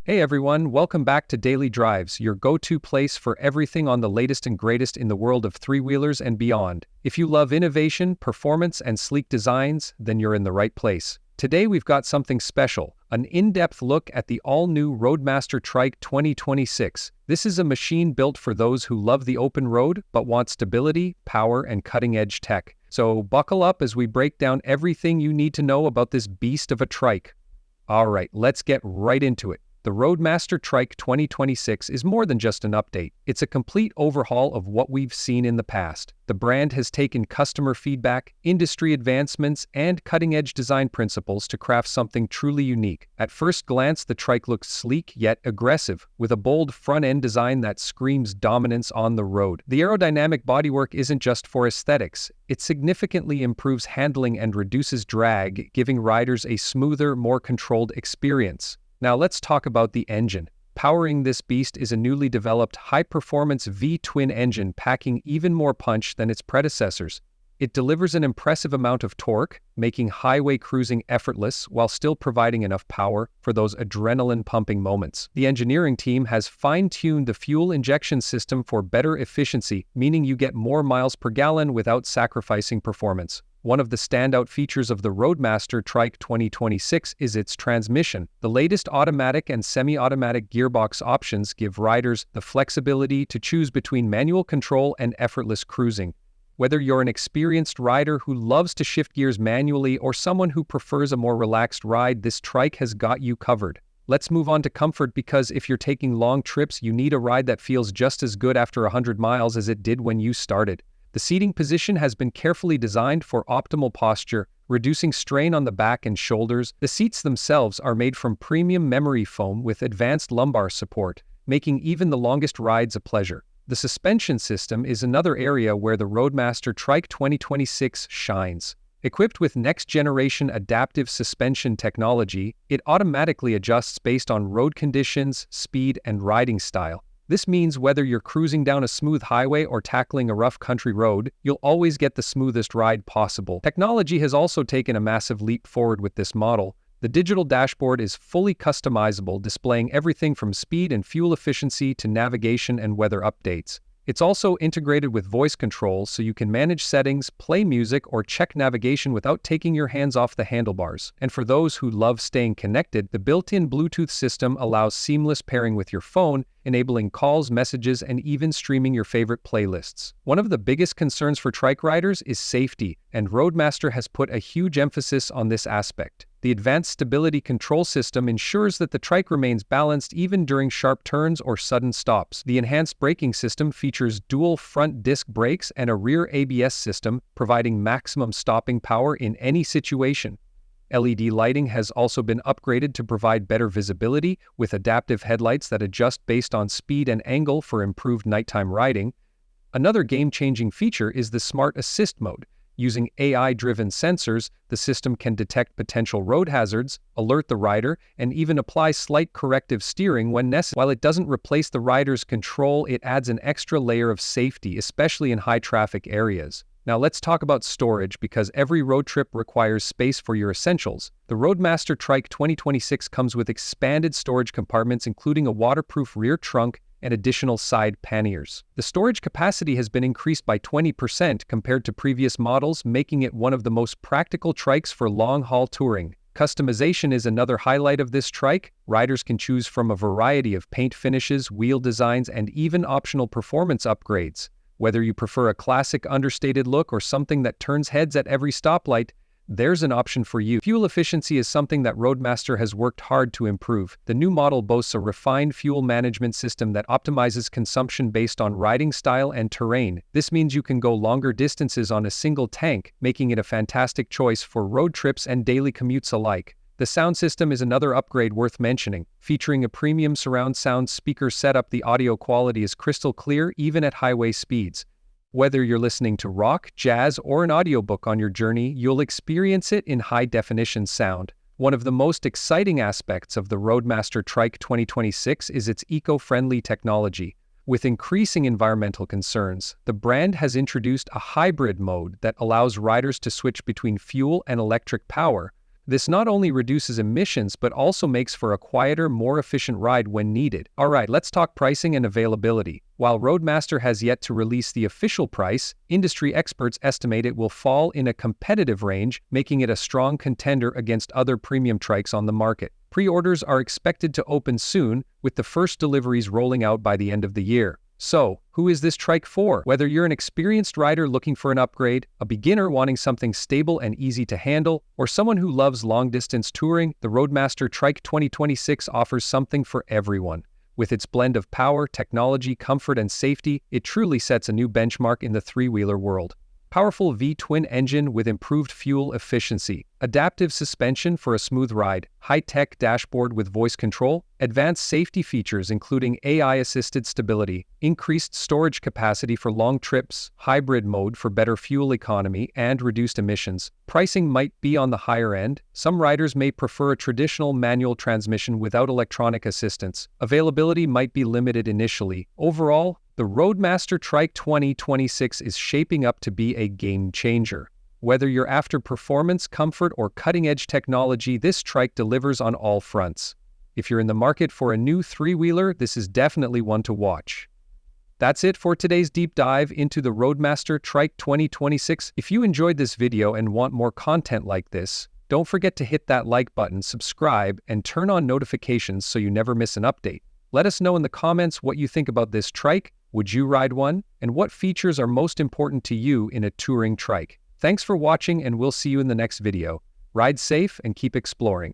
Hey everyone, welcome back to Daily Drives, your go-to place for everything on the latest and greatest in the world of three-wheelers and beyond. If you love innovation, performance, and sleek designs, then you're in the right place. Today we've got something special, an in-depth look at the all-new Road Master Trike 2026. This is a machine built for those who love the open road, but want stability, power, and cutting-edge tech. So buckle up as we break down everything you need to know about this beast of a trike. Alright, let's get right into it. The Road Master Trike 2026 is more than just an update. It's a complete overhaul of what we've seen in the past. The brand has taken customer feedback, industry advancements, and cutting-edge design principles to craft something truly unique. At first glance, the trike looks sleek yet aggressive, with a bold front-end design that screams dominance on the road. The aerodynamic bodywork isn't just for aesthetics. It significantly improves handling and reduces drag, giving riders a smoother, more controlled experience. Now let's talk about the engine. Powering this beast is a newly developed high-performance V-twin engine packing even more punch than its predecessors. It delivers an impressive amount of torque, making highway cruising effortless while still providing enough power for those adrenaline-pumping moments. The engineering team has fine-tuned the fuel injection system for better efficiency, meaning you get more miles per gallon without sacrificing performance. One of the standout features of the Road Master Trike 2026 is its transmission. The latest automatic and semi-automatic gearbox options give riders the flexibility to choose between manual control and effortless cruising. Whether you're an experienced rider who loves to shift gears manually or someone who prefers a more relaxed ride, this trike has got you covered. Let's move on to comfort, because if you're taking long trips, you need a ride that feels just as good after 100 miles as it did when you started. The seating position has been carefully designed for optimal posture, reducing strain on the back and shoulders. The seats themselves are made from premium memory foam with advanced lumbar support, making even the longest rides a pleasure. The suspension system is another area where the Road Master Trike 2026 shines. Equipped with next-generation adaptive suspension technology, it automatically adjusts based on road conditions, speed, and riding style. This means whether you're cruising down a smooth highway or tackling a rough country road, you'll always get the smoothest ride possible. Technology has also taken a massive leap forward with this model. The digital dashboard is fully customizable, displaying everything from speed and fuel efficiency to navigation and weather updates. It's also integrated with voice control, so you can manage settings, play music, or check navigation without taking your hands off the handlebars. And for those who love staying connected, the built-in Bluetooth system allows seamless pairing with your phone, enabling calls, messages, and even streaming your favorite playlists. One of the biggest concerns for trike riders is safety, and Roadmaster has put a huge emphasis on this aspect. The advanced stability control system ensures that the trike remains balanced even during sharp turns or sudden stops. The enhanced braking system features dual front disc brakes and a rear ABS system, providing maximum stopping power in any situation. LED lighting has also been upgraded to provide better visibility, with adaptive headlights that adjust based on speed and angle for improved nighttime riding. Another game-changing feature is the Smart Assist mode. Using AI-driven sensors, the system can detect potential road hazards, alert the rider, and even apply slight corrective steering when necessary. While it doesn't replace the rider's control, it adds an extra layer of safety, especially in high-traffic areas. Now let's talk about storage, because every road trip requires space for your essentials. The Road Master Trike 2026 comes with expanded storage compartments, including a waterproof rear trunk and additional side panniers. The storage capacity has been increased by 20% compared to previous models, making it one of the most practical trikes for long-haul touring. Customization is another highlight of this trike. Riders can choose from a variety of paint finishes, wheel designs, and even optional performance upgrades. Whether you prefer a classic understated look or something that turns heads at every stoplight, there's an option for you. Fuel efficiency is something that Roadmaster has worked hard to improve. The new model boasts a refined fuel management system that optimizes consumption based on riding style and terrain. This means you can go longer distances on a single tank, making it a fantastic choice for road trips and daily commutes alike. The sound system is another upgrade worth mentioning. Featuring a premium surround sound speaker setup, the audio quality is crystal clear even at highway speeds. Whether you're listening to rock, jazz, or an audiobook on your journey, you'll experience it in high-definition sound. One of the most exciting aspects of the Road Master Trike 2026 is its eco-friendly technology. With increasing environmental concerns, the brand has introduced a hybrid mode that allows riders to switch between fuel and electric power. This not only reduces emissions but also makes for a quieter, more efficient ride when needed. Alright, let's talk pricing and availability. While Roadmaster has yet to release the official price, industry experts estimate it will fall in a competitive range, making it a strong contender against other premium trikes on the market. Pre-orders are expected to open soon, with the first deliveries rolling out by the end of the year. So, who is this trike for? Whether you're an experienced rider looking for an upgrade, a beginner wanting something stable and easy to handle, or someone who loves long-distance touring, the Roadmaster Trike 2026 offers something for everyone. With its blend of power, technology, comfort, and safety, it truly sets a new benchmark in the three-wheeler world. Powerful V-twin engine with improved fuel efficiency, adaptive suspension for a smooth ride, high-tech dashboard with voice control, advanced safety features including AI-assisted stability, increased storage capacity for long trips, hybrid mode for better fuel economy and reduced emissions. Pricing might be on the higher end. Some riders may prefer a traditional manual transmission without electronic assistance. Availability might be limited initially. Overall, the Roadmaster Trike 2026 is shaping up to be a game changer. Whether you're after performance, comfort, or cutting-edge technology, this trike delivers on all fronts. If you're in the market for a new three-wheeler, this is definitely one to watch. That's it for today's deep dive into the Roadmaster Trike 2026. If you enjoyed this video and want more content like this, don't forget to hit that like button, subscribe, and turn on notifications so you never miss an update. Let us know in the comments what you think about this trike. Would you ride one? And what features are most important to you in a touring trike? Thanks for watching, and we'll see you in the next video. Ride safe and keep exploring.